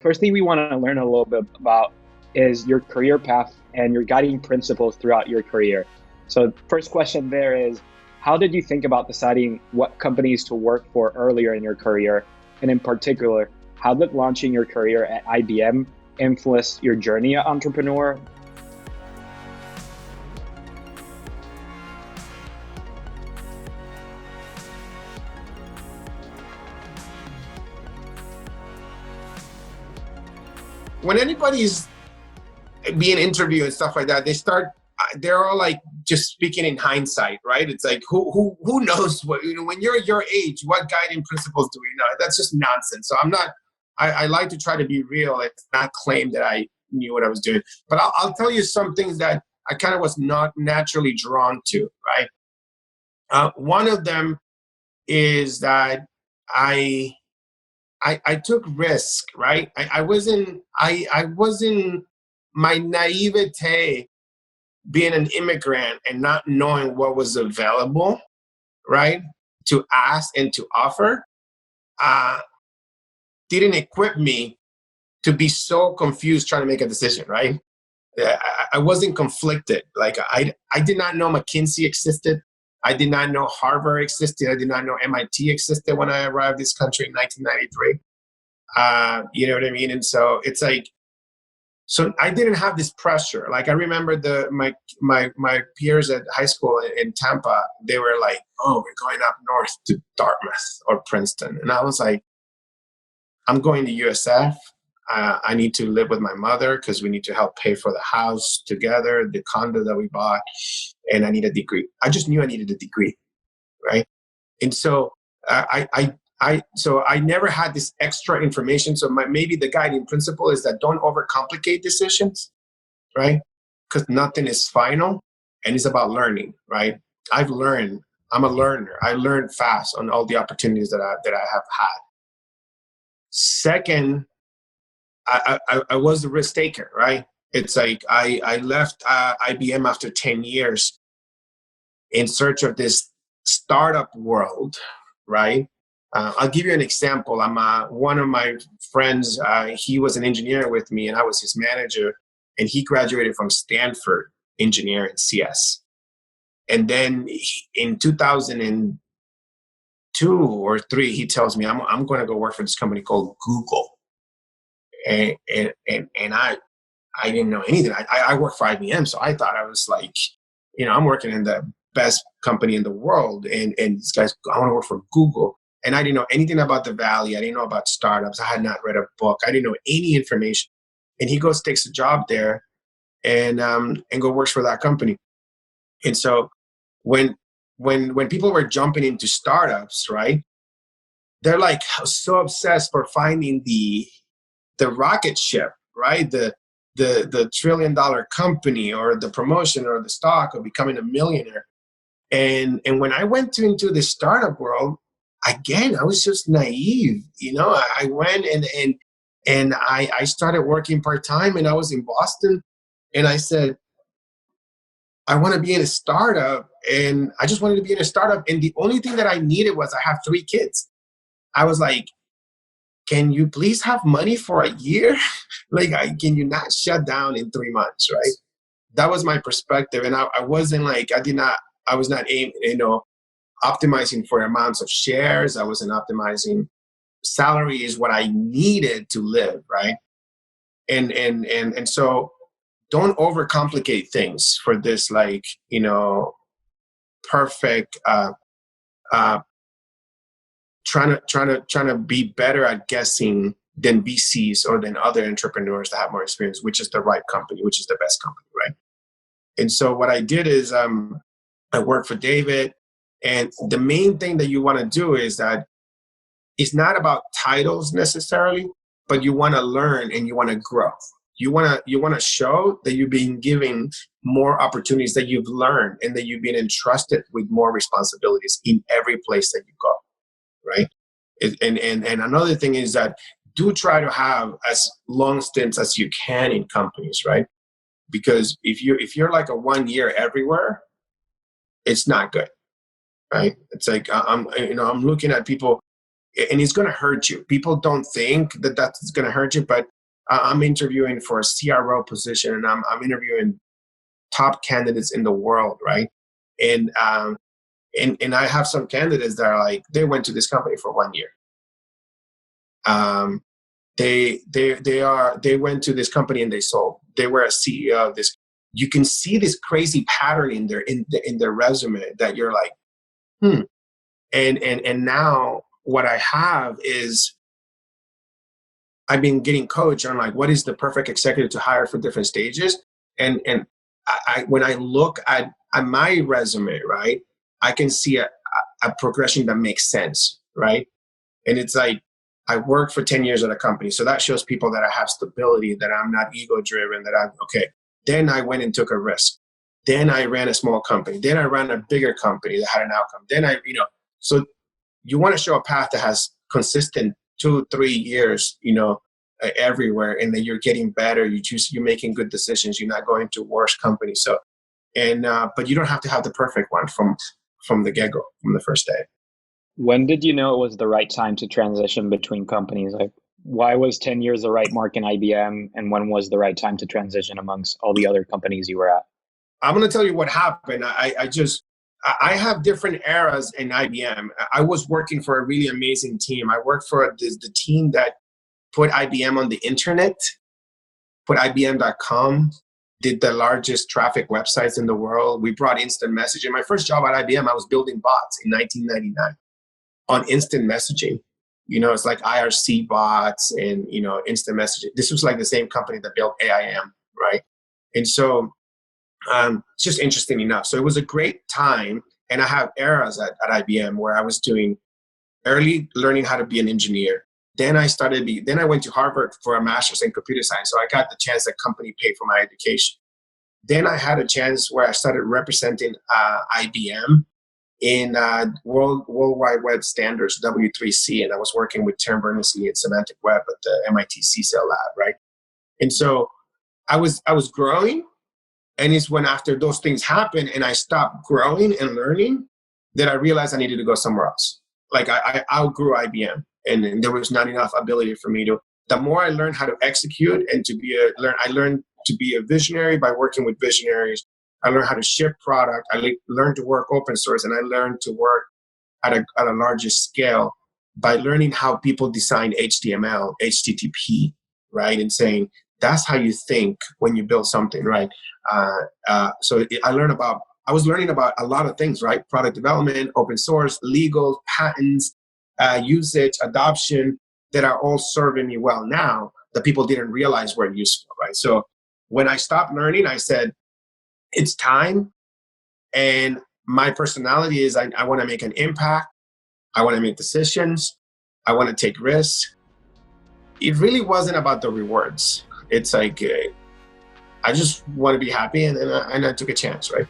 First thing we want to learn a little bit about is your career path and your guiding principles throughout your career. So first question there is, how did you think about deciding what companies to work for earlier in your career? And in particular, how did launching your career at IBM influence your journey as entrepreneur? When anybody's being interviewed and stuff like that, they're all like just speaking in hindsight, right? It's like, who knows what, when you're your age, what guiding principles do we know? That's just nonsense. So I like to try to be real and not claim that I knew what I was doing. But I'll tell you some things that I kind of was not naturally drawn to, right? One of them is that I took risk, right? I wasn't my naivete being an immigrant and not knowing what was available, right? To ask and to offer, didn't equip me to be so confused trying to make a decision, right? I wasn't conflicted. Like I did not know McKinsey existed. I did not know Harvard existed. I did not know MIT existed when I arrived this country in 1993. You know what I mean? And so it's like, so I didn't have this pressure. Like I remember my peers at high school in Tampa, they were like, "Oh, we're going up north to Dartmouth or Princeton," and I was like, "I'm going to USF. I need to live with my mother because we need to help pay for the house together, the condo that we bought, and I need a degree." I just knew I needed a degree, right? And so so I never had this extra information. So maybe the guiding principle is that don't overcomplicate decisions, right? Because nothing is final, and it's about learning, right? I've learned. I'm a learner. I learned fast on all the opportunities that I have had. Second, I was the risk taker, right? It's like I left IBM after 10 years in search of this startup world, right? I'll give you an example. One of my friends, he was an engineer with me and I was his manager, and he graduated from Stanford engineering CS. And then in 2002 or 3, he tells me, I'm going to go work for this company called Google. And I didn't know anything. I worked for IBM, so I thought I was like, I'm working in the best company in the world. And these guys, I want to work for Google. And I didn't know anything about the Valley. I didn't know about startups. I had not read a book. I didn't know any information. And he goes, takes a job there and go works for that company. And so when people were jumping into startups, right, they're like so obsessed for finding the rocket ship, right? The $1 trillion company or the promotion or the stock or becoming a millionaire. And when I went into the startup world, again, I was just naive. I went and I started working part-time, and I was in Boston, and I said, I want to be in a startup, and I just wanted to be in a startup. And the only thing that I needed was I have 3 kids. I was like, can you please have money for a year? Can you not shut down in 3 months, right? That was my perspective. And I wasn't like, I was not aiming, optimizing for amounts of shares. I wasn't optimizing. Salary is what I needed to live, right? And so don't overcomplicate things for this, perfect, trying to be better at guessing than VCs or than other entrepreneurs that have more experience, which is the right company, which is the best company, right? And so what I did is I worked for David, and the main thing that you want to do is that it's not about titles necessarily, but you want to learn and you want to grow. You want to show that you've been given more opportunities, that you've learned, and that you've been entrusted with more responsibilities in every place that you go, right? And another thing is that do try to have as long stints as you can in companies, right? Because if you're like a 1 year everywhere, it's not good, right? It's like I'm looking at people and it's going to hurt you. People don't think that that's going to hurt you, but I'm interviewing for a CRO position, and I'm interviewing top candidates in the world, right? And I have some candidates that are like, they went to this company for 1 year. They went to this company and they sold. They were a CEO of this. You can see this crazy pattern in their resume that you're like, And now what I have is I've been getting coached on like, what is the perfect executive to hire for different stages? And I when I look at my resume, right, I can see a progression that makes sense, right? And it's like, I worked for 10 years at a company. So that shows people that I have stability, that I'm not ego driven, that I'm okay. Then I went and took a risk. Then I ran a small company. Then I ran a bigger company that had an outcome. Then so you want to show a path that has consistent 2-3 years, everywhere, and then you're getting better. You're making good decisions. You're not going to worse companies. So, but you don't have to have the perfect one from the get-go, from the first day. When did you know it was the right time to transition between companies? Like, why was 10 years the right mark in IBM, and when was the right time to transition amongst all the other companies you were at? I'm going to tell you what happened. I have different eras in IBM. I was working for a really amazing team. I worked for the team that put IBM on the internet, put IBM.com, did the largest traffic websites in the world. We brought instant messaging. My first job at IBM, I was building bots in 1999 on instant messaging. It's like IRC bots and, instant messaging. This was like the same company that built AIM, right? And so it's just interesting enough. So it was a great time. And I have eras at IBM where I was doing early learning how to be an engineer. Then I went to Harvard for a master's in computer science. So I got the chance that company paid for my education. Then I had a chance where I started representing IBM in World Wide Web Standards, W3C. And I was working with Tim Berners-Lee and Semantic Web at the MIT CSAIL lab, right? And so I was growing. And it's when after those things happened and I stopped growing and learning that I realized I needed to go somewhere else. Like I outgrew IBM and there was not enough ability for me to. The more I learned how to execute and I learned to be a visionary by working with visionaries. I learned how to ship product. I learned to work open source, and I learned to work at a larger scale by learning how people design HTML, HTTP, right? And saying, that's how you think when you build something, right? So I was learning about a lot of things, right? Product development, open source, legal, patents, usage, adoption, that are all serving me well now that people didn't realize were useful, right? So when I stopped learning, I said, it's time. And my personality is I want to make an impact. I want to make decisions. I want to take risks. It really wasn't about the rewards. It's like, I just want to be happy, and I took a chance, right?